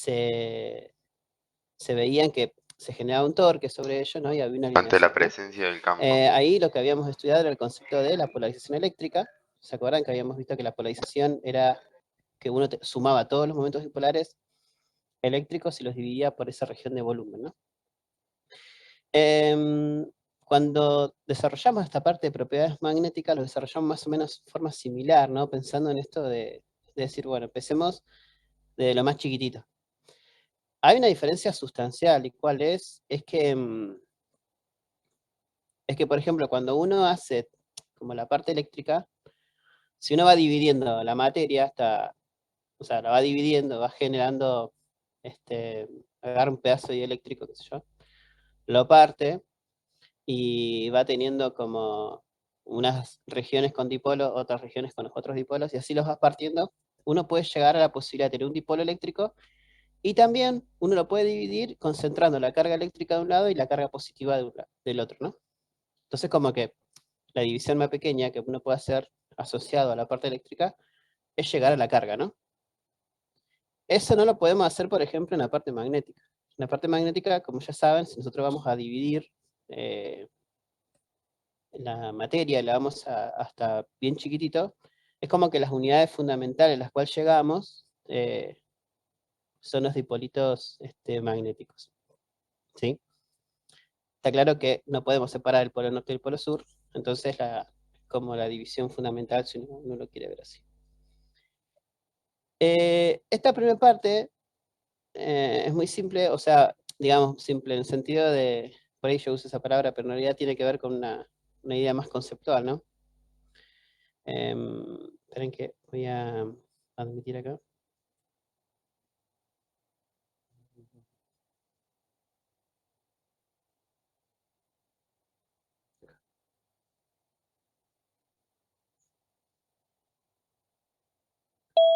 se veían que se generaba un torque sobre ellos, ¿no? Y había una Ante la alineación, ¿no? presencia del campo. Ahí lo que habíamos estudiado era el concepto de la polarización eléctrica. ¿Se acuerdan que habíamos visto que la polarización era que uno sumaba todos los momentos dipolares eléctricos y los dividía por esa región de volumen, ¿no? Cuando desarrollamos esta parte de propiedades magnéticas, lo desarrollamos más o menos de forma similar, ¿no? Pensando en esto de decir, bueno, empecemos de lo más chiquitito. Hay una diferencia sustancial, ¿y cuál es? Es que, por ejemplo, cuando uno hace como la parte eléctrica, si uno va dividiendo la materia hasta, o sea, la va dividiendo, va generando, agarra un pedazo dieléctrico, qué sé yo, lo parte y va teniendo como unas regiones con dipolo, otras regiones con los otros dipolos, y así los vas partiendo, uno puede llegar a la posibilidad de tener un dipolo eléctrico, y también uno lo puede dividir concentrando la carga eléctrica de un lado y la carga positiva del otro, ¿no? Entonces como que la división más pequeña que uno puede hacer asociado a la parte eléctrica es llegar a la carga, ¿no? Eso no lo podemos hacer, por ejemplo, en la parte magnética. En la parte magnética, como ya saben, si nosotros vamos a dividir la materia, la vamos hasta bien chiquitito, es como que las unidades fundamentales a las cuales llegamos son los dipolitos magnéticos, ¿sí? Está claro que no podemos separar el polo norte del polo sur, entonces como la división fundamental, si uno lo quiere ver así. Esta primera parte es muy simple, o sea, digamos, simple en el sentido de, por ahí yo uso esa palabra, pero en realidad tiene que ver con una idea más conceptual, ¿no? Esperen que voy a admitir acá.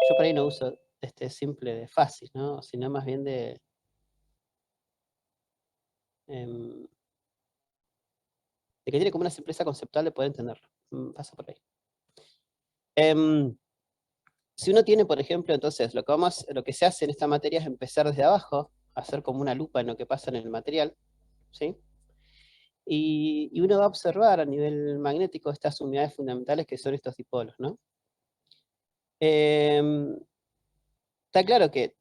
Yo por ahí no uso simple de fácil, ¿no? Sino más bien de que tiene como una simpleza conceptual de poder entenderlo. Pasa por ahí. Si uno tiene, por ejemplo, entonces, lo que se hace en esta materia es empezar desde abajo, hacer como una lupa en lo que pasa en el material, ¿sí? Y uno va a observar a nivel magnético estas unidades fundamentales que son estos dipolos, ¿no? Está claro que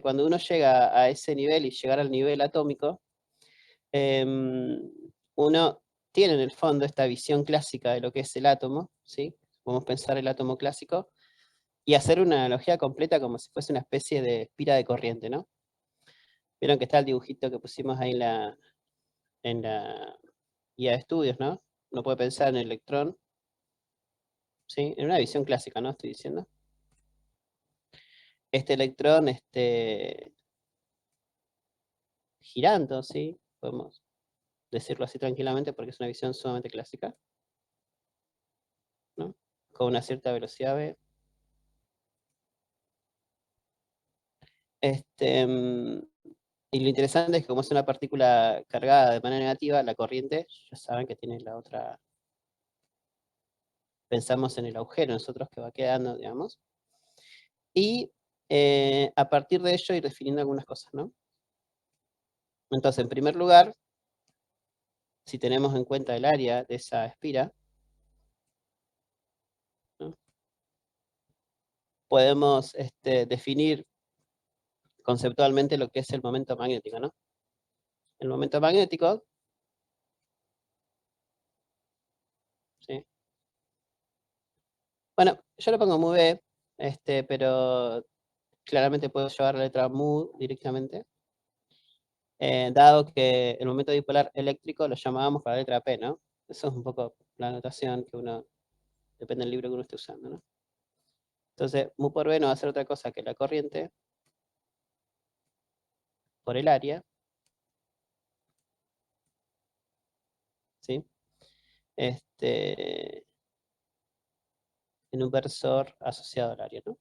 cuando uno llega a ese nivel y llegar al nivel atómico, uno tiene en el fondo esta visión clásica de lo que es el átomo, ¿sí? Podemos pensar el átomo clásico y hacer una analogía completa como si fuese una especie de espira de corriente, ¿no? Vieron que está el dibujito que pusimos ahí en la guía de estudios, ¿no? Uno puede pensar en el electrón, ¿sí? En una visión clásica, ¿no? Estoy diciendo. Este electrón, girando, ¿sí? Podemos decirlo así tranquilamente porque es una visión sumamente clásica, ¿no? Con una cierta velocidad v. Y lo interesante es que como es una partícula cargada de manera negativa, la corriente, ya saben que tiene la otra, pensamos en el agujero nosotros que va quedando, digamos, y a partir de ello ir definiendo algunas cosas, ¿no? Entonces, en primer lugar, si tenemos en cuenta el área de esa espira, ¿no? Podemos definir conceptualmente lo que es el momento magnético, ¿no? El momento magnético, ¿sí? Bueno, yo lo pongo mu b, pero claramente puedo llevar la letra mu directamente, dado que el momento dipolar eléctrico lo llamábamos con la letra P, ¿no? Eso es un poco la notación que uno, depende del libro que uno esté usando, ¿no? Entonces, mu por B no va a ser otra cosa que la corriente por el área, ¿sí? En un versor asociado al área, ¿no?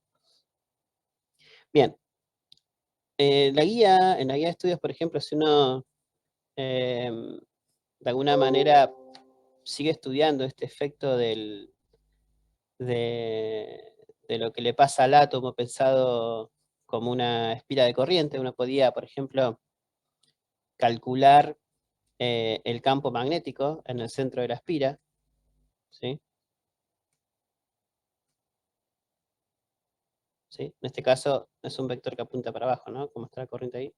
Bien. En la guía de estudios, por ejemplo, si uno de alguna manera sigue estudiando este efecto de lo que le pasa al átomo pensado como una espira de corriente. Uno podía, por ejemplo, calcular el campo magnético en el centro de la espira, ¿sí? ¿Sí? En este caso es un vector que apunta para abajo, ¿no? Como está la corriente ahí.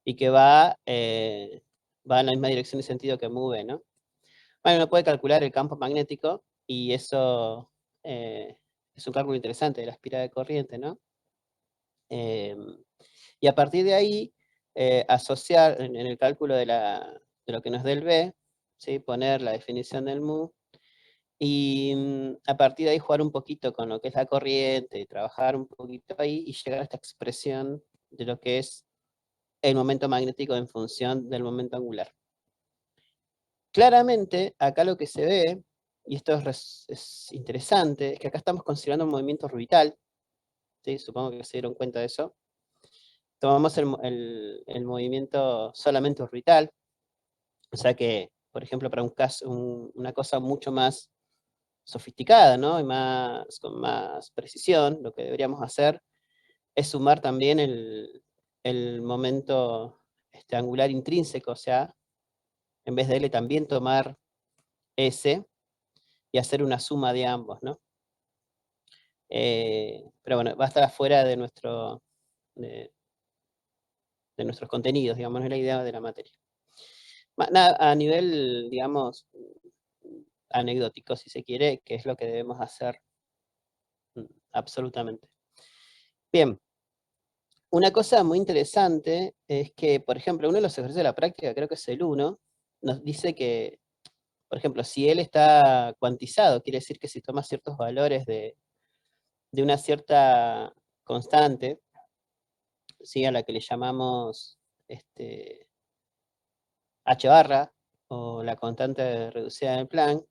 Y que va en la misma dirección y sentido que MV, ¿no? Bueno, uno puede calcular el campo magnético y eso es un cálculo interesante de la espira de corriente, ¿no? Y a partir de ahí, asociar en el cálculo de lo que nos dé el B, ¿sí? Poner la definición del mu, y a partir de ahí jugar un poquito con lo que es la corriente, y trabajar un poquito ahí, y llegar a esta expresión de lo que es el momento magnético en función del momento angular. Claramente, acá lo que se ve, y esto es interesante, es que acá estamos considerando un movimiento orbital, ¿sí? Supongo que se dieron cuenta de eso. Tomamos el movimiento solamente orbital, o sea que, por ejemplo, para un caso, una cosa mucho más sofisticada, ¿no? Y con más precisión, lo que deberíamos hacer es sumar también el momento angular intrínseco, o sea, en vez de L también tomar S y hacer una suma de ambos, ¿no? Pero bueno, va a estar afuera de de nuestros contenidos, digamos, no es la idea de la materia. Nada, a nivel, digamos, anecdótico, si se quiere, que es lo que debemos hacer absolutamente. Bien, una cosa muy interesante es que, por ejemplo, uno de los ejercicios de la práctica, creo que es el 1, nos dice que, por ejemplo, si él está cuantizado, quiere decir que si toma ciertos valores de una cierta constante, ¿sí? A la que le llamamos H barra, o la constante reducida del Planck,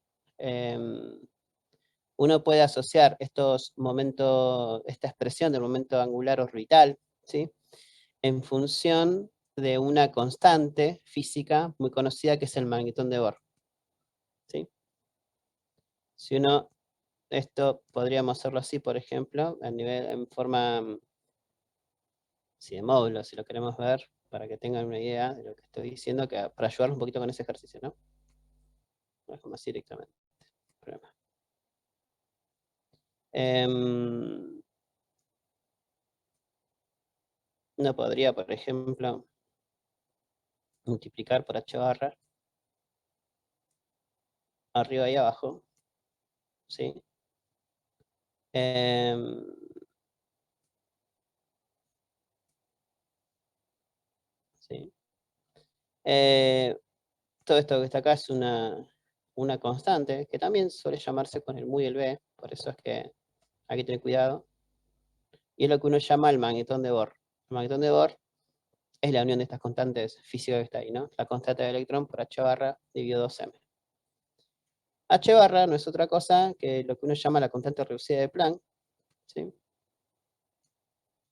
uno puede asociar estos momentos, esta expresión del momento angular orbital, ¿sí? En función de una constante física muy conocida que es el magnetón de Bohr, ¿sí? Si uno, esto podríamos hacerlo así, por ejemplo, en forma de módulo, si lo queremos ver, para que tengan una idea de lo que estoy diciendo, para ayudarlos un poquito con ese ejercicio, ¿no? No como así directamente. Uno podría, por ejemplo, multiplicar por h barra, arriba y abajo, ¿sí? ¿Sí? Todo esto que está acá es una constante, que también suele llamarse con el mu y el b, por eso es que hay que tener cuidado, y es lo que uno llama el magnetón de Bohr. El magnetón de Bohr es la unión de estas constantes físicas que está ahí, ¿no? La constante del electrón por h barra dividido 2m. H barra no es otra cosa que lo que uno llama la constante reducida de Planck, ¿sí?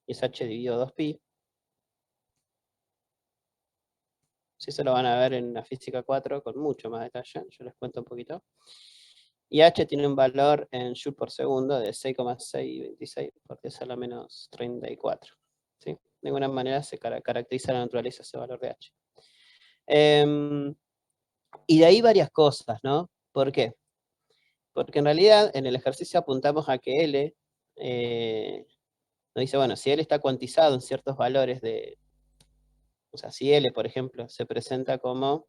Y es h dividido 2pi. Sí, eso lo van a ver en la física 4 con mucho más detalle, yo les cuento un poquito. Y h tiene un valor en joule por segundo de 6,626 por 10 a la menos 34. ¿Sí? De ninguna manera se caracteriza la naturaleza ese valor de h. Y de ahí varias cosas, ¿no? ¿Por qué? Porque en realidad en el ejercicio apuntamos a que L, nos dice, bueno, si L está cuantizado en ciertos valores o sea, si L, por ejemplo, se presenta como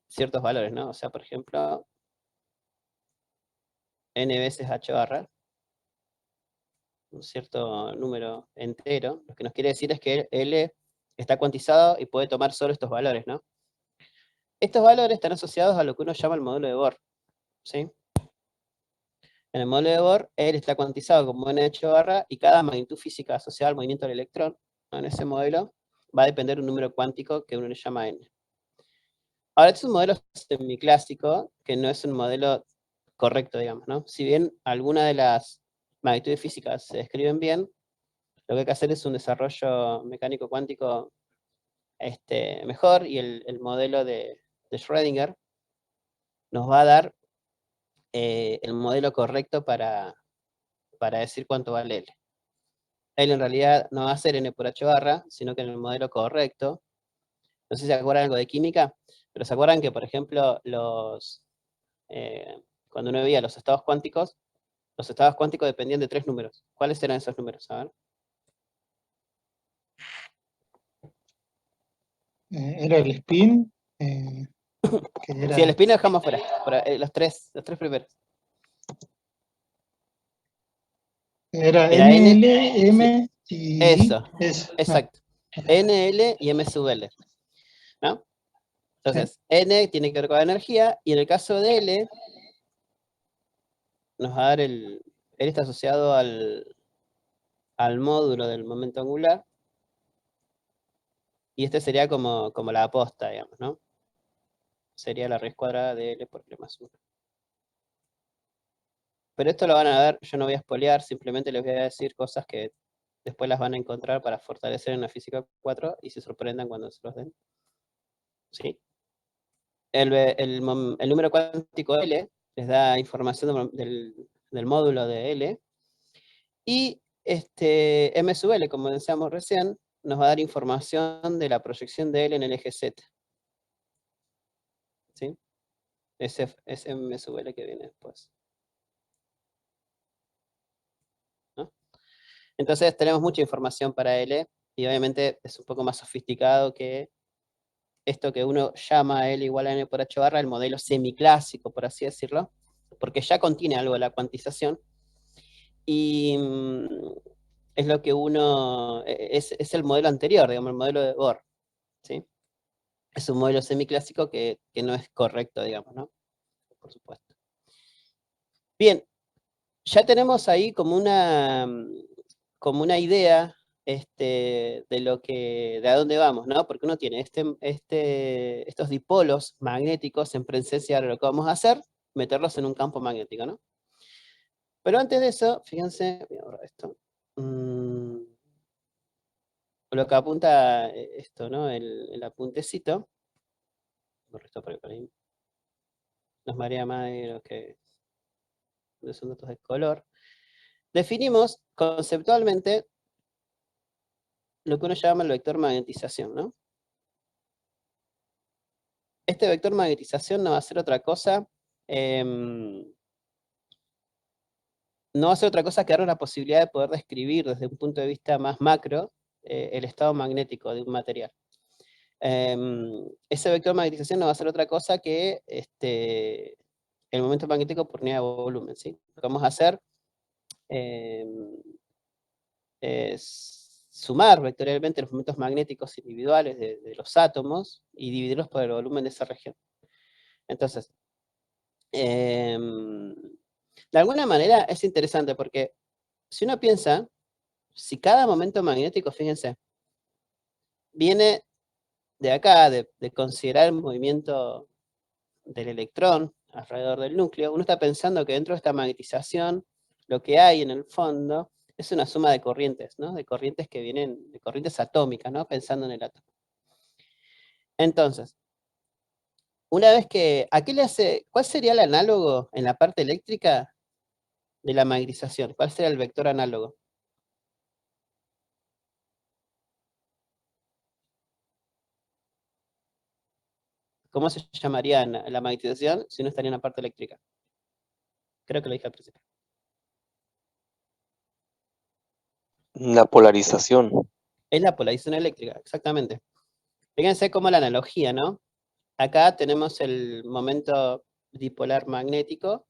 ciertos valores, ¿no? O sea, por ejemplo, n veces h barra, un cierto número entero, lo que nos quiere decir es que L está cuantizado y puede tomar solo estos valores, ¿no? Estos valores están asociados a lo que uno llama el modelo de Bohr, ¿sí? En el modelo de Bohr, L está cuantizado como NH barra y cada magnitud física asociada al movimiento del electrón, ¿no? En ese modelo va a depender de un número cuántico que uno le llama N. Ahora, este es un modelo semiclásico, que no es un modelo correcto, digamos, ¿no? Si bien algunas de las magnitudes físicas se describen bien, lo que hay que hacer es un desarrollo mecánico cuántico mejor, y el modelo de Schrödinger nos va a dar el modelo correcto para decir cuánto vale L. L en realidad no va a ser N por H barra, sino que en el modelo correcto, no sé si se acuerdan algo de química, pero se acuerdan que, por ejemplo, cuando uno veía los estados cuánticos dependían de 3 números. ¿Cuáles eran esos números? A ver. Era el spin, que Sí, el era, spin lo dejamos fuera, los tres primeros. era Era N, NL, sí, M y eso, S. exacto. N, L y M sub L, ¿no? Entonces, N tiene que ver con la energía, y en el caso de L, nos va a dar L está asociado al módulo del momento angular, y este sería como la aposta, digamos, ¿no? Sería la raíz cuadrada de L por L más 1. Pero esto lo van a ver, yo no voy a spoilear, simplemente les voy a decir cosas que después las van a encontrar para fortalecer en la física 4 y se sorprendan cuando se los den. ¿Sí? El número cuántico L les da información del módulo de L, y M sub L, como decíamos recién, nos va a dar información de la proyección de L en el eje Z. ¿Sí? Es M sub L que viene después. ¿No? Entonces tenemos mucha información para L, y obviamente es un poco más sofisticado que esto que uno llama L igual a N por H barra, el modelo semiclásico, por así decirlo, porque ya contiene algo de la cuantización, y es lo que es el modelo anterior, digamos, el modelo de Bohr, ¿sí? Es un modelo semiclásico que no es correcto, digamos, ¿no? Por supuesto. Bien, ya tenemos ahí como una idea de a dónde vamos, ¿no? Porque uno tiene estos dipolos magnéticos en presencia de lo que vamos a hacer, meterlos en un campo magnético, ¿no? Pero antes de eso, fíjense, voy a borrar esto. Lo que apunta esto, ¿no? El apuntecito. Borro esto por ahí. Nos marea más de lo que son datos de color. Definimos conceptualmente lo que uno llama el vector magnetización, ¿no? Este vector magnetización no va a ser otra cosa, no va a ser otra cosa que dar la posibilidad de poder describir desde un punto de vista más macro el estado magnético de un material. Ese vector magnetización no va a ser otra cosa que el momento magnético por unidad de volumen, ¿sí? Lo que vamos a hacer es sumar vectorialmente los momentos magnéticos individuales de los átomos y dividirlos por el volumen de esa región. Entonces, de alguna manera es interesante porque si uno piensa, si cada momento magnético, fíjense, viene de acá, de considerar el movimiento del electrón alrededor del núcleo, uno está pensando que dentro de esta magnetización, lo que hay en el fondo es una suma de corrientes, ¿no? De corrientes que vienen, de corrientes atómicas, ¿no? Pensando en el átomo. Entonces, una vez que, ¿cuál sería el análogo en la parte eléctrica de la magnetización? ¿Cuál sería el vector análogo? ¿Cómo se llamaría la magnetización si no estaría en la parte eléctrica? Creo que lo dije al principio. La polarización. Es la polarización eléctrica, exactamente. Fíjense cómo la analogía, ¿no? Acá tenemos el momento dipolar magnético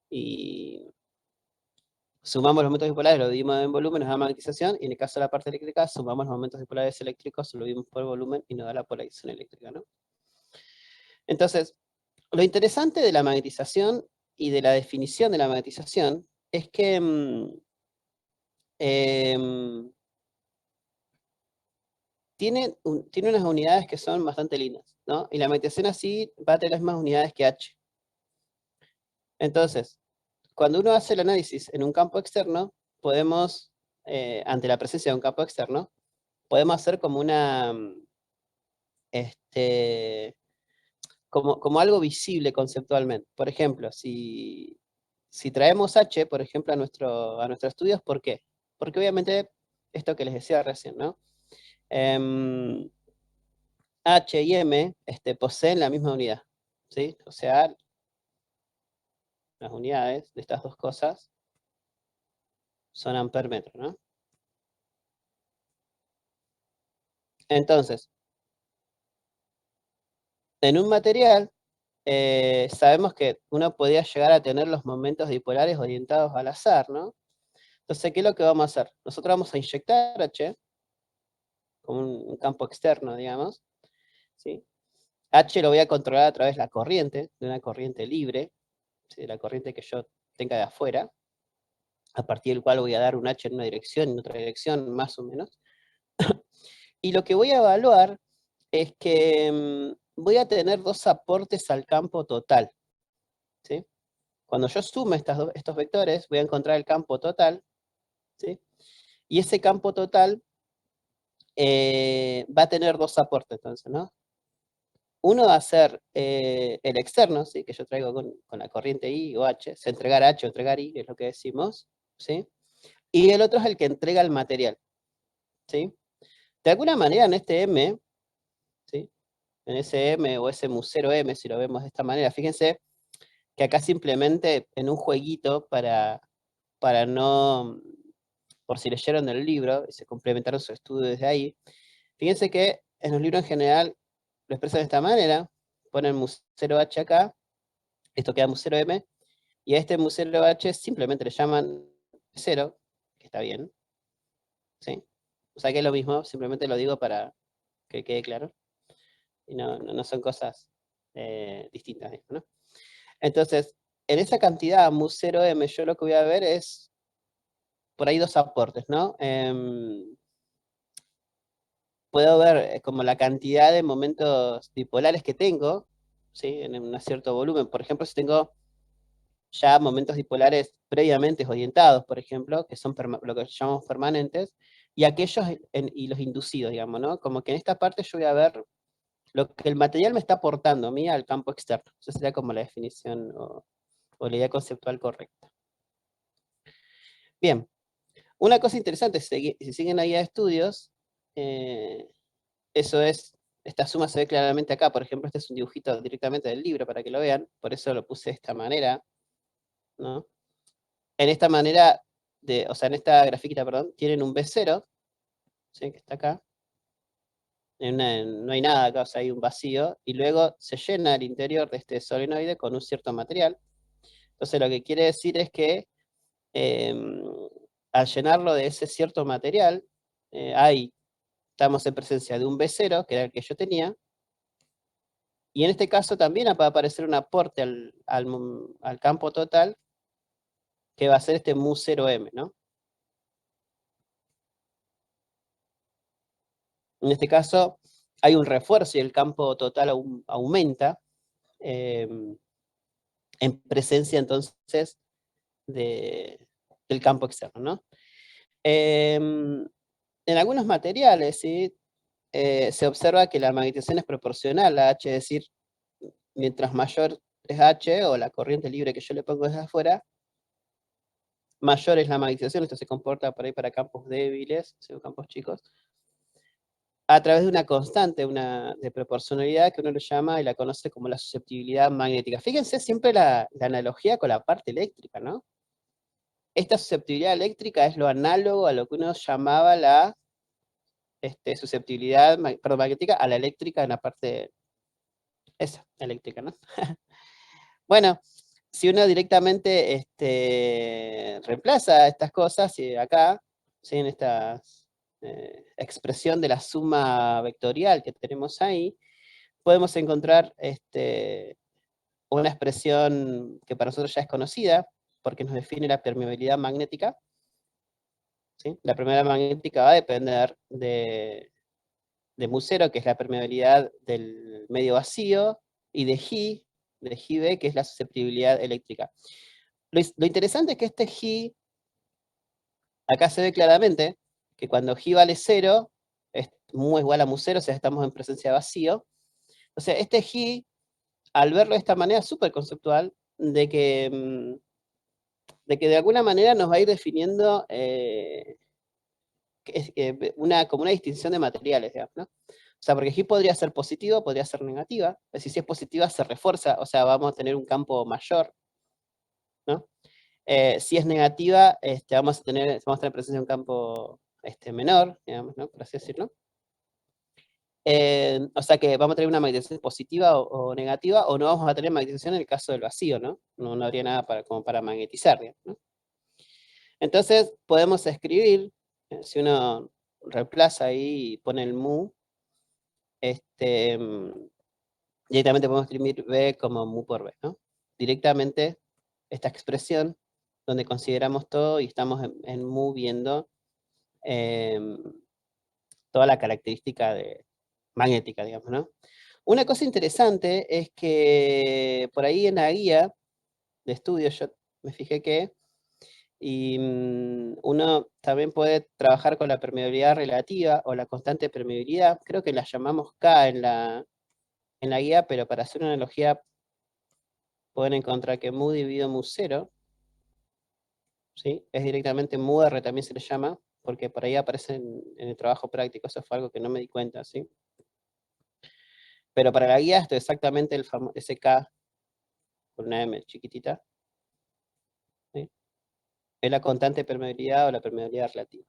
y sumamos los momentos dipolares, lo dividimos en volumen, nos da magnetización, y en el caso de la parte eléctrica, sumamos los momentos dipolares eléctricos, lo dividimos por volumen y nos da la polarización eléctrica, ¿no? Entonces, lo interesante de la magnetización y de la definición de la magnetización es que tiene unas unidades que son bastante lindas, ¿no? Y la magnetización así va a tener las mismas unidades que H. Entonces, cuando uno hace el análisis en un campo externo, podemos, ante la presencia de un campo externo, podemos hacer como una, como algo visible conceptualmente. Por ejemplo, si traemos H, por ejemplo, a nuestros estudios, ¿por qué? Porque obviamente, esto que les decía recién, ¿no? H y M poseen la misma unidad, ¿sí? O sea, las unidades de estas dos cosas son amper metro, ¿no? Entonces, en un material, sabemos que uno podría llegar a tener los momentos dipolares orientados al azar, ¿no? Entonces, ¿qué es lo que vamos a hacer? Nosotros vamos a inyectar H, como un campo externo, digamos, ¿sí? H lo voy a controlar a través de la corriente, de una corriente libre, ¿sí? De la corriente que yo tenga de afuera, a partir del cual voy a dar un H en una dirección y en otra dirección, más o menos. Y lo que voy a evaluar es que voy a tener dos aportes al campo total, ¿sí? Cuando yo sume estos vectores, voy a encontrar el campo total, ¿sí? Y ese campo total va a tener dos aportes, entonces, ¿no? Uno va a ser el externo, ¿sí? Que yo traigo con la corriente I o H, es entregar H o entregar I, es lo que decimos, ¿sí? Y el otro es el que entrega el material, ¿sí? De alguna manera en este M, ¿sí? En ese M o ese mu0 M, si lo vemos de esta manera, fíjense que acá simplemente en un jueguito para no, por si leyeron el libro y se complementaron su estudio desde ahí, fíjense que en los libros en general lo expresan de esta manera, ponen mu0H acá, esto queda mu0M, y a este mu0H simplemente le llaman 0, que está bien, ¿sí? O sea que es lo mismo, simplemente lo digo para que quede claro, y no son cosas distintas, ¿no? Entonces, en esa cantidad mu0M yo lo que voy a ver es por ahí dos aportes, ¿no? Puedo ver como la cantidad de momentos dipolares que tengo, ¿sí? En un cierto volumen. Por ejemplo, si tengo ya momentos dipolares previamente orientados, por ejemplo, que son lo que llamamos permanentes, y aquellos y los inducidos, digamos, ¿no? Como que en esta parte yo voy a ver lo que el material me está aportando a mí al campo externo. Esa sería como la definición o la idea conceptual correcta. Bien, una cosa interesante, si siguen la guía de estudios, eso es, esta suma se ve claramente acá, por ejemplo, este es un dibujito directamente del libro para que lo vean, por eso lo puse de esta manera, ¿no? En esta manera, o sea, en esta grafiquita, perdón, tienen un B0, ¿sí? Que está acá, no hay nada acá, o sea, hay un vacío, y luego se llena el interior de este solenoide con un cierto material. Entonces lo que quiere decir es que al llenarlo de ese cierto material, estamos en presencia de un B0, que era el que yo tenía, y en este caso también va a aparecer un aporte al campo total, que va a ser este mu0M, ¿no? En este caso hay un refuerzo y el campo total aumenta, en presencia entonces del campo externo, ¿no? En algunos materiales, ¿sí? Se observa que la magnetización es proporcional a H, es decir, mientras mayor es H, o la corriente libre que yo le pongo desde afuera, mayor es la magnetización. Esto se comporta por ahí para campos débiles, campos chicos, a través de una constante, de proporcionalidad que uno le llama y la conoce como la susceptibilidad magnética. Fíjense siempre la analogía con la parte eléctrica, ¿no? Esta susceptibilidad eléctrica es lo análogo a lo que uno llamaba la susceptibilidad magnética a la eléctrica en la parte esa, eléctrica, ¿no? Bueno, si uno directamente reemplaza estas cosas acá, ¿sí? En esta expresión de la suma vectorial que tenemos ahí, podemos encontrar una expresión que para nosotros ya es conocida, porque nos define la permeabilidad magnética, ¿sí? La permeabilidad magnética va a depender de mu0, que es la permeabilidad del medio vacío, y de G que es la susceptibilidad eléctrica. Lo interesante es que este G, acá se ve claramente, que cuando G vale 0, es mu igual a mu0, o sea, estamos en presencia de vacío. O sea, este G al verlo de esta manera súper conceptual, de que de alguna manera nos va a ir definiendo como una distinción de materiales, digamos, ¿no? O sea, porque aquí podría ser positivo, podría ser negativa. Es decir, si es positiva se refuerza, o sea, vamos a tener un campo mayor, ¿no? Si es negativa, vamos a tener presencia de un campo menor, digamos, ¿no? Por así decirlo. O sea que vamos a tener una magnetización positiva o negativa, o no vamos a tener magnetización en el caso del vacío, ¿no? No habría nada como para magnetizar, digamos, ¿no? Entonces, podemos escribir, si uno reemplaza ahí y pone el mu, directamente podemos escribir B como mu por B, ¿no? Directamente esta expresión donde consideramos todo y estamos en mu viendo toda la característica magnética, digamos, ¿no? Una cosa interesante es que por ahí en la guía de estudio yo me fijé que uno también puede trabajar con la permeabilidad relativa o la constante de permeabilidad, creo que la llamamos K en la guía, pero para hacer una analogía pueden encontrar que mu dividido mu 0, ¿sí? Es directamente mu R también se le llama, porque por ahí aparece en el trabajo práctico, eso fue algo que no me di cuenta, ¿sí? Pero para la guía esto es exactamente ese K por una M chiquitita, ¿sí? Es la constante de permeabilidad o la permeabilidad relativa.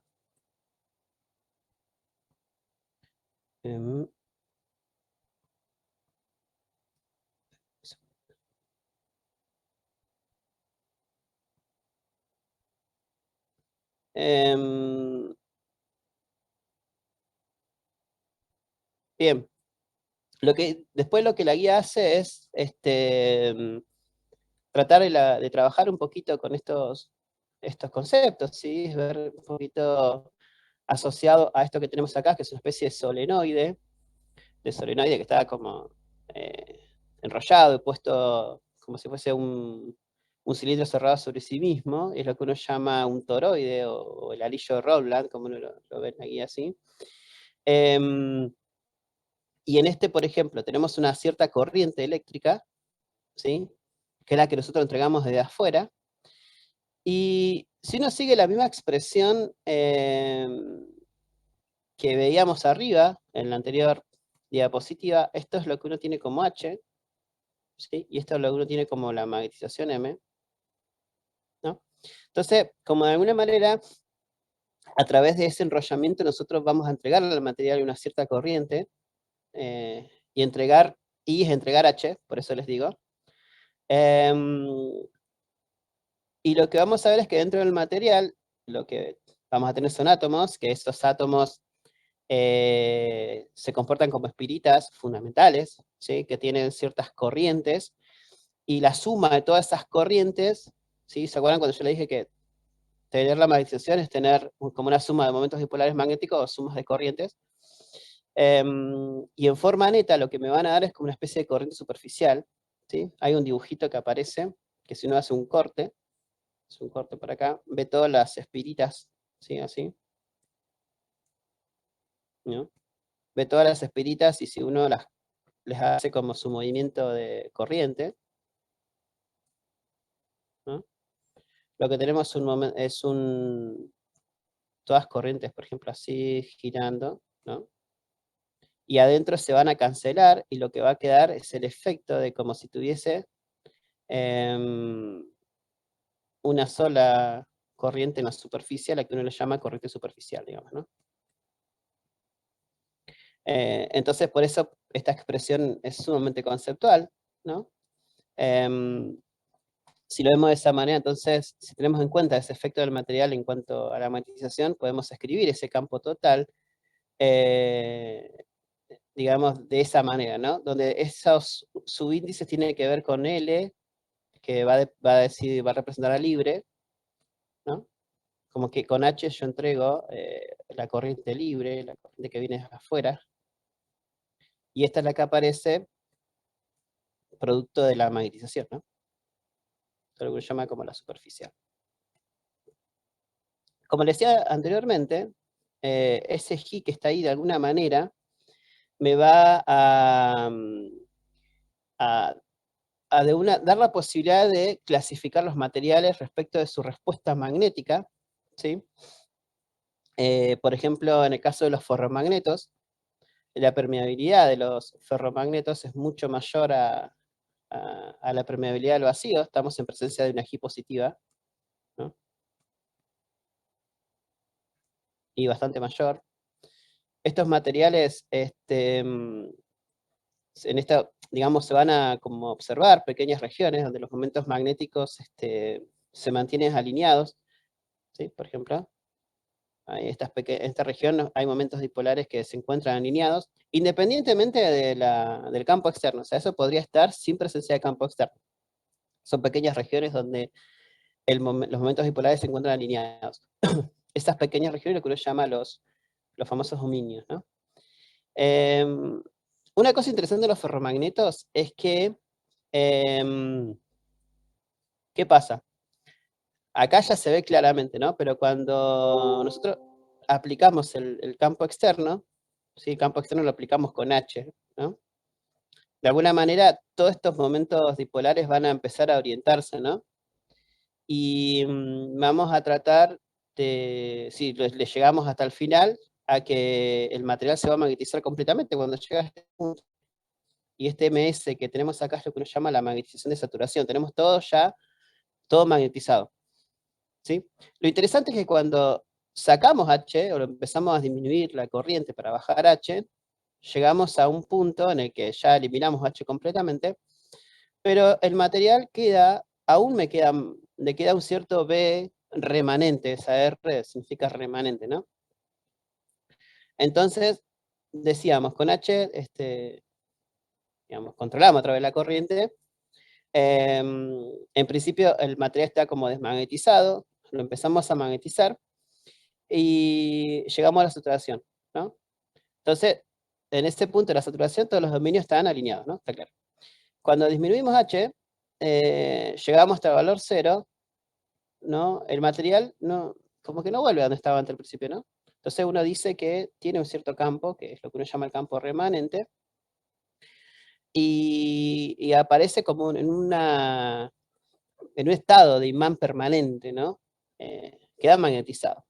Bien. Después lo que la guía hace es tratar de trabajar un poquito con estos conceptos, ¿sí? Es ver un poquito asociado a esto que tenemos acá, que es una especie de solenoide que está como enrollado y puesto como si fuese un cilindro cerrado sobre sí mismo, es lo que uno llama un toroide o el anillo de Rowland, como uno lo ve en la guía así. Y en por ejemplo, tenemos una cierta corriente eléctrica, ¿sí? Que es la que nosotros entregamos desde afuera, y si uno sigue la misma expresión que veíamos arriba, en la anterior diapositiva, esto es lo que uno tiene como H, ¿sí? Y esto es lo que uno tiene como la magnetización M, ¿no? Entonces, como de alguna manera, a través de ese enrollamiento nosotros vamos a entregarle al material una cierta corriente, y entregar I es entregar H, por eso les digo. Y lo que vamos a ver es que dentro del material, lo que vamos a tener son átomos, que esos átomos se comportan como espiritas fundamentales, ¿sí? Que tienen ciertas corrientes, y la suma de todas esas corrientes, ¿sí? ¿Se acuerdan cuando yo le dije que tener la magnetización es tener como una suma de momentos dipolares magnéticos o sumas de corrientes? Y en forma neta lo que me van a dar es como una especie de corriente superficial, ¿sí? Hay un dibujito que aparece, que si uno hace un corte por acá, ve todas las espiritas, ¿sí? Así, ¿no? Ve todas las espiritas y si uno les hace como su movimiento de corriente, ¿no? Lo que tenemos es todas corrientes, por ejemplo, así girando, ¿no? Y adentro se van a cancelar y lo que va a quedar es el efecto de como si tuviese una sola corriente en la superficie, a la que uno le llama corriente superficial, digamos, ¿no? Entonces, por eso esta expresión es sumamente conceptual, ¿no? Si lo vemos de esa manera, entonces, si tenemos en cuenta ese efecto del material en cuanto a la magnetización, podemos escribir ese campo total, digamos, de esa manera, ¿no? Donde esos subíndices tienen que ver con L, que va a representar a libre, ¿no? Como que con H yo entrego la corriente libre, la corriente que viene de afuera, y esta es la que aparece producto de la magnetización, ¿no? Eso es lo que se llama como la superficial. Como les decía anteriormente, ese G que está ahí de alguna manera me va a dar la posibilidad de clasificar los materiales respecto de su respuesta magnética, ¿sí? Por ejemplo, en el caso de los ferromagnetos, la permeabilidad de los ferromagnetos es mucho mayor a la permeabilidad del vacío. Estamos en presencia de una G positiva, ¿no? Y bastante mayor. Estos materiales, digamos, se van a como observar pequeñas regiones donde los momentos magnéticos se mantienen alineados, ¿sí? Por ejemplo, en esta región hay momentos dipolares que se encuentran alineados, independientemente del campo externo. O sea, eso podría estar sin presencia de campo externo. Son pequeñas regiones donde los momentos dipolares se encuentran alineados. Estas pequeñas regiones lo que uno llama los famosos dominios, ¿no? Una cosa interesante de los ferromagnetos es que, ¿qué pasa? Acá ya se ve claramente, ¿no? Pero cuando nosotros aplicamos el campo externo, ¿sí? El campo externo lo aplicamos con H, ¿no? De alguna manera, todos estos momentos dipolares van a empezar a orientarse, ¿no? Y vamos a tratar de, si le llegamos hasta el final, a que el material se va a magnetizar completamente cuando llega a este punto. Y este MS que tenemos acá es lo que nos llama la magnetización de saturación. Tenemos todo magnetizado, ¿sí? Lo interesante es que cuando sacamos H, o lo empezamos a disminuir la corriente para bajar H, llegamos a un punto en el que ya eliminamos H completamente, pero el material aún le queda un cierto B remanente, esa R significa remanente, ¿no? Entonces, decíamos, con H, digamos, controlamos a través de la corriente. En principio el material está como desmagnetizado, lo empezamos a magnetizar y llegamos a la saturación, ¿no? Entonces, en este punto de la saturación todos los dominios están alineados, ¿no? Está claro. Cuando disminuimos H, llegamos hasta el valor 0, ¿no? El material como que no vuelve a donde estaba antes al principio, ¿no? Entonces uno dice que tiene un cierto campo, que es lo que uno llama el campo remanente, y aparece como en un estado de imán permanente, ¿no? Queda magnetizado.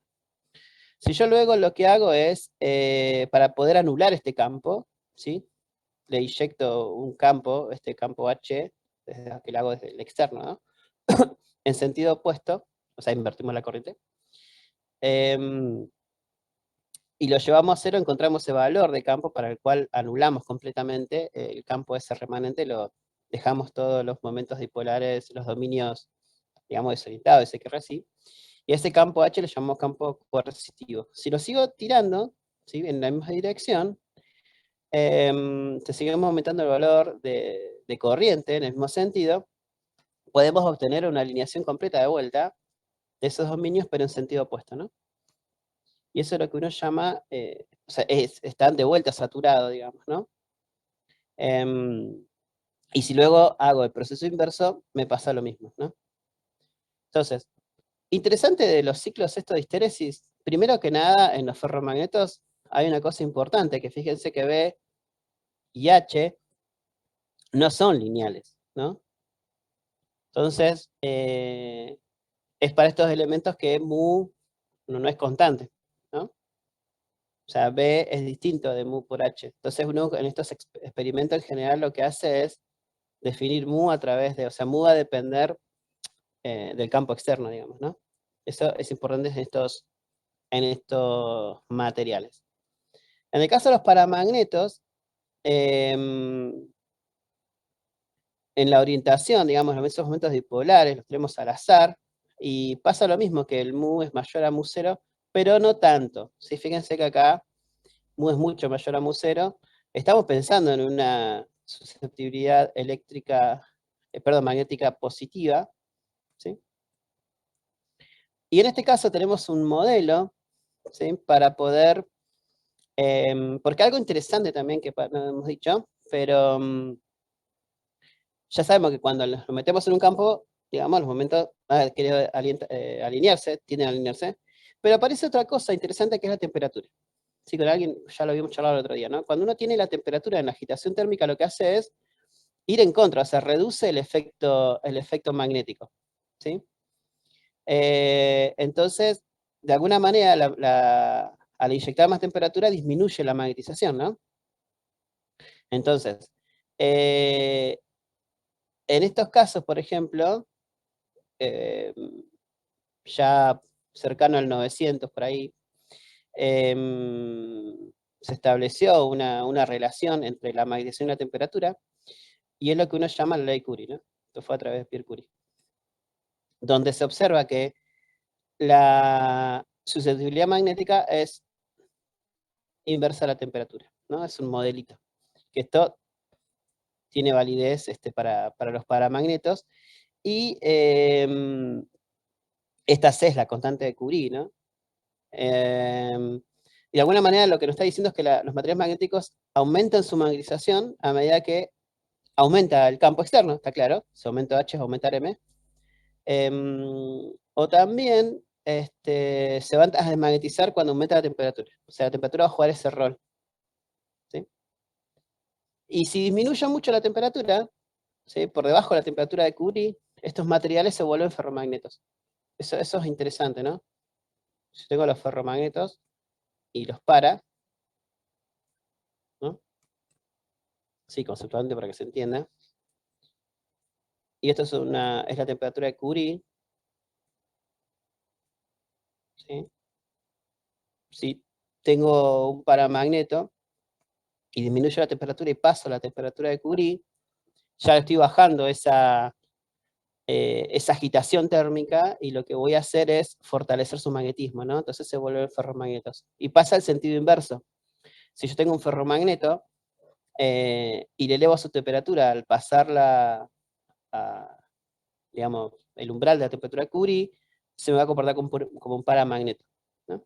Si yo luego lo que hago es, para poder anular este campo, ¿sí? Le inyecto un campo, este campo H, que lo hago desde el externo, ¿no? En sentido opuesto, o sea, invertimos la corriente, y lo llevamos a 0, encontramos ese valor de campo para el cual anulamos completamente el campo ese remanente, lo dejamos todos los momentos dipolares, los dominios, digamos, desorientados, ese que así, y a ese campo H le llamamos campo coercitivo. Si lo sigo tirando, ¿sí? En la misma dirección, seguimos aumentando el valor de corriente en el mismo sentido, podemos obtener una alineación completa de vuelta de esos dominios, pero en sentido opuesto, ¿no? Y eso es lo que uno llama, o sea, están de vuelta saturados, digamos, ¿no? Y si luego hago el proceso inverso, me pasa lo mismo, ¿no? Entonces, interesante de los ciclos estos de histéresis, primero que nada, en los ferromagnetos hay una cosa importante, que fíjense que B y H no son lineales, ¿no? Entonces, es para estos elementos que mu no es constante, ¿no? O sea, B es distinto de mu por H. Entonces uno en estos experimentos en general lo que hace es definir mu a través de, o sea, mu va a depender del campo externo, digamos, ¿no? Eso es importante en estos materiales. En el caso de los paramagnetos, en la orientación, digamos, en esos momentos dipolares, los tenemos al azar, y pasa lo mismo, que el mu es mayor a mu 0, pero no tanto. ¿Sí? Fíjense que acá mu es mucho mayor a mu 0. Estamos pensando en una susceptibilidad eléctrica, magnética positiva, ¿sí? Y en este caso tenemos un modelo, ¿sí? Para poder, porque algo interesante también que no hemos dicho, pero ya sabemos que cuando lo metemos en un campo, digamos, los momentos quieren alinearse, tienden a alinearse, pero aparece otra cosa interesante que es la temperatura. Sí, con alguien ya lo habíamos charlado el otro día, ¿no? Cuando uno tiene la temperatura en la agitación térmica, lo que hace es ir en contra, o sea, reduce el efecto magnético, ¿sí? Entonces, de alguna manera, al inyectar más temperatura disminuye la magnetización, ¿no? Entonces, en estos casos, por ejemplo, ya cercano al 900 por ahí, se estableció una relación entre la magnetización y la temperatura, y es lo que uno llama la ley Curie, ¿no? Esto fue a través de Pierre Curie, donde se observa que la susceptibilidad magnética es inversa a la temperatura, ¿no? Es un modelito. Que esto tiene validez para los paramagnetos, y esta C es la constante de Curie, ¿no? Y de alguna manera lo que nos está diciendo es que los materiales magnéticos aumentan su magnetización a medida que aumenta el campo externo, está claro, si aumenta H es aumentar M. O también se van a desmagnetizar cuando aumenta la temperatura. O sea, la temperatura va a jugar ese rol, ¿sí? Y si disminuye mucho la temperatura, ¿sí?, por debajo de la temperatura de Curie, estos materiales se vuelven ferromagnetos. Eso es interesante, ¿no? Si tengo los ferromagnetos y los para, ¿no? Sí, conceptualmente para que se entienda. Y esto es la temperatura de Curie, ¿sí? Si tengo un paramagneto y disminuyo la temperatura y paso la temperatura de Curie, ya estoy bajando esa agitación térmica, y lo que voy a hacer es fortalecer su magnetismo, ¿no? Entonces se vuelven ferromagnetos. Y pasa el sentido inverso. Si yo tengo un ferromagneto y le elevo su temperatura al pasarla digamos, el umbral de la temperatura de Curie, se me va a comportar como un paramagneto, ¿no?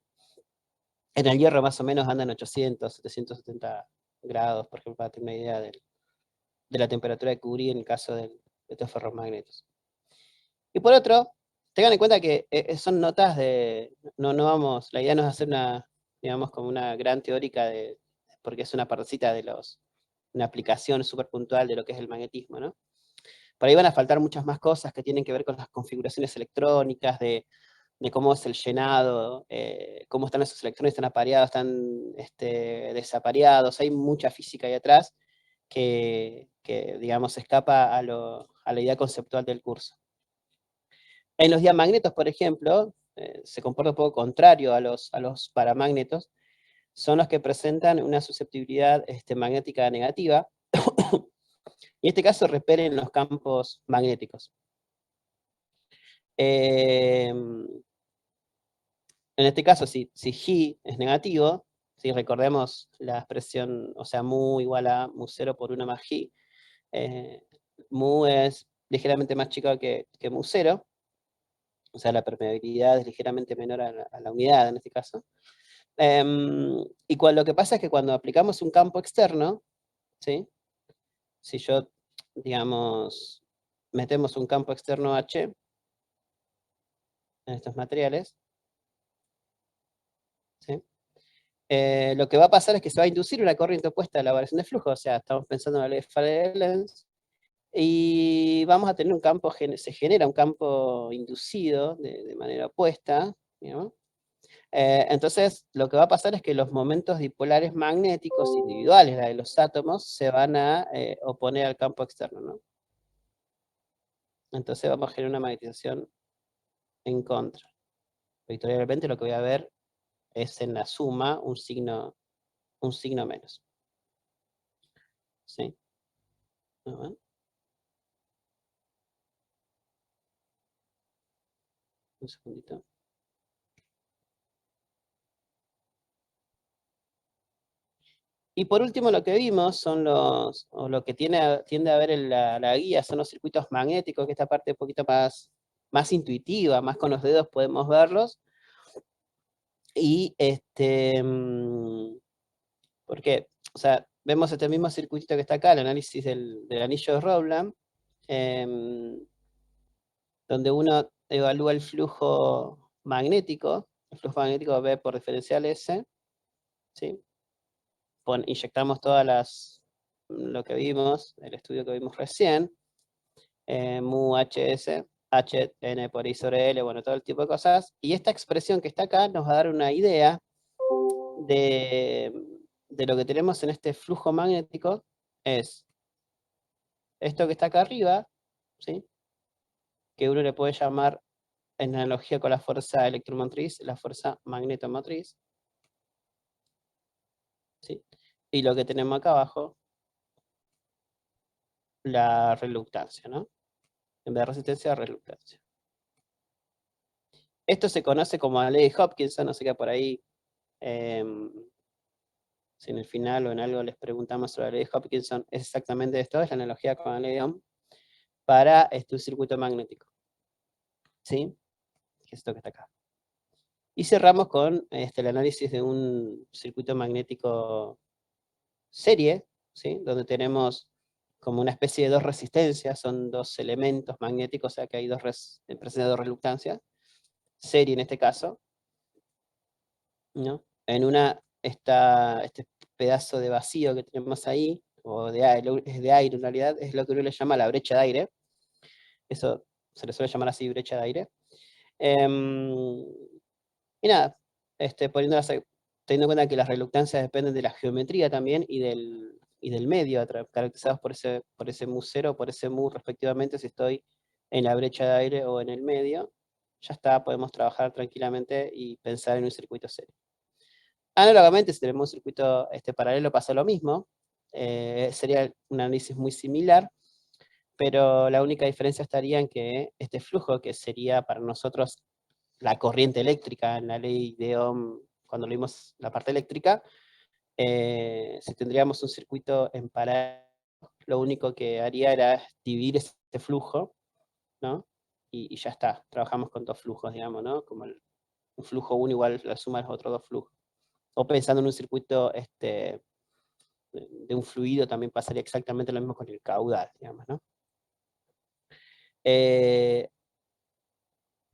En el hierro más o menos andan 800, 770 grados, por ejemplo, para tener una idea de la temperatura de Curie en el caso de estos ferromagnetos. Y por otro, tengan en cuenta que son notas no vamos, la idea no es hacer digamos, como una gran teórica porque es una partecita una aplicación súper puntual de lo que es el magnetismo, ¿no? Por ahí van a faltar muchas más cosas que tienen que ver con las configuraciones electrónicas, de cómo es el llenado, cómo están esos electrones, están apareados, están desapareados. Hay mucha física ahí atrás que digamos, escapa a la idea conceptual del curso. En los diamagnetos, por ejemplo, se comporta un poco contrario a los paramagnetos. Son los que presentan una susceptibilidad magnética negativa, y en este caso repelen los campos magnéticos. En este caso, si G es negativo, si recordemos la expresión, o sea, mu igual a mu0 por 1 más G, mu es ligeramente más chica que mu0, o sea, la permeabilidad es ligeramente menor a la unidad en este caso. Y lo que pasa es que cuando aplicamos un campo externo, ¿sí? Si yo, digamos, metemos un campo externo H en estos materiales, ¿sí? Lo que va a pasar es que se va a inducir una corriente opuesta a la variación de flujo, o sea, estamos pensando en la ley de Faraday-Lenz, y vamos a tener un campo, se genera un campo inducido de manera opuesta, ¿no? Entonces, lo que va a pasar es que los momentos dipolares magnéticos individuales, la de los átomos, se van a oponer al campo externo, ¿no? Entonces vamos a generar una magnetización en contra. Vectorialmente lo que voy a ver es en la suma un signo menos. ¿Sí? Un segundito. Y por último, lo que vimos son o lo que tiende a ver en la guía, son los circuitos magnéticos, que esta parte es un poquito más intuitiva, más con los dedos podemos verlos. Y porque, o sea, vemos este mismo circuitito que está acá, el análisis del anillo de Rowland, donde uno evalúa el flujo magnético V por diferencial S, ¿sí? Inyectamos todas lo que vimos, el estudio que vimos recién, mu hs, hn por i sobre l, bueno, todo el tipo de cosas, y esta expresión que está acá nos va a dar una idea de lo que tenemos en este flujo magnético, es esto que está acá arriba, ¿sí? Que uno le puede llamar, en analogía con la fuerza electromotriz, la fuerza magnetomotriz, ¿sí? Y lo que tenemos acá abajo, la reluctancia, ¿no? En vez de resistencia, reluctancia. Esto se conoce como la ley de Hopkinson, no sé qué por ahí, si en el final o en algo les preguntamos sobre la ley de Hopkinson, es exactamente esto, es la analogía con la ley de Ohm para un circuito magnético, ¿sí? Que es esto que está acá. Y cerramos con el análisis de un circuito magnético serie, ¿sí? Donde tenemos como una especie de dos resistencias, son dos elementos magnéticos, o sea que hay presencia de dos reluctancias, serie en este caso, ¿no? En una está este pedazo de vacío que tenemos ahí, o de aire, es de aire en realidad, es lo que uno le llama la brecha de aire, eso se le suele llamar así, brecha de aire. Y nada, teniendo en cuenta que las reluctancias dependen de la geometría también y del medio, caracterizados por ese mu 0, por ese mu respectivamente, si estoy en la brecha de aire o en el medio, ya está, podemos trabajar tranquilamente y pensar en un circuito serio. Análogamente, si tenemos un circuito paralelo pasa lo mismo, sería un análisis muy similar, pero la única diferencia estaría en que este flujo, que sería para nosotros la corriente eléctrica en la ley de Ohm, cuando leímos la parte eléctrica, si tendríamos un circuito en paralelo, lo único que haría era dividir este flujo, ¿no? Y ya está, trabajamos con dos flujos, digamos, ¿no? Como un flujo 1 igual la suma de los otros dos flujos. O pensando en un circuito de un fluido, también pasaría exactamente lo mismo con el caudal, digamos, ¿no?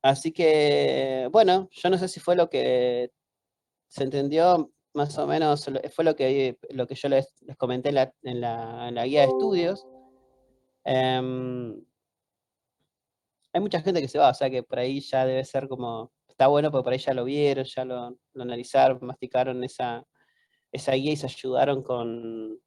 Así que, bueno, yo no sé si fue lo que se entendió, más o menos, fue lo que yo les comenté en la guía de estudios. Hay mucha gente que se va, o sea que por ahí ya debe ser como, está bueno porque por ahí ya lo vieron, ya lo analizaron, masticaron esa guía y se ayudaron con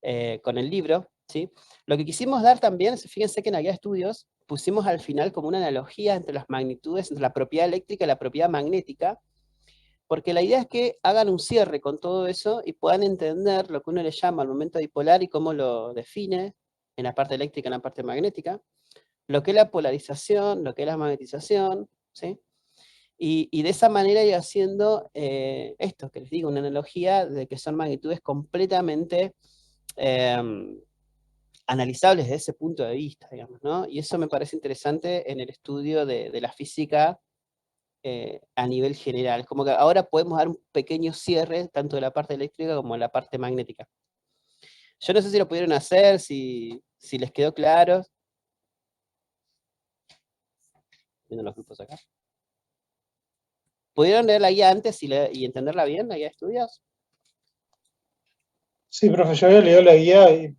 el libro, ¿sí? Lo que quisimos dar también, fíjense que en la guía de estudios pusimos al final como una analogía entre las magnitudes, entre la propiedad eléctrica y la propiedad magnética, porque la idea es que hagan un cierre con todo eso y puedan entender lo que uno le llama el momento dipolar y cómo lo define en la parte eléctrica, en la parte magnética, lo que es la polarización, lo que es la magnetización, ¿sí? Y de esa manera ir haciendo esto, que les digo, una analogía de que son magnitudes completamente analizables desde ese punto de vista, digamos, ¿no? Y eso me parece interesante en el estudio de la física a nivel general. Es como que ahora podemos dar un pequeño cierre, tanto de la parte eléctrica como de la parte magnética. Yo no sé si lo pudieron hacer, si les quedó claro. Viendo los grupos acá. ¿Pudieron leer la guía antes y entenderla bien, la guía de estudios? Sí, profe, yo había leído la guía y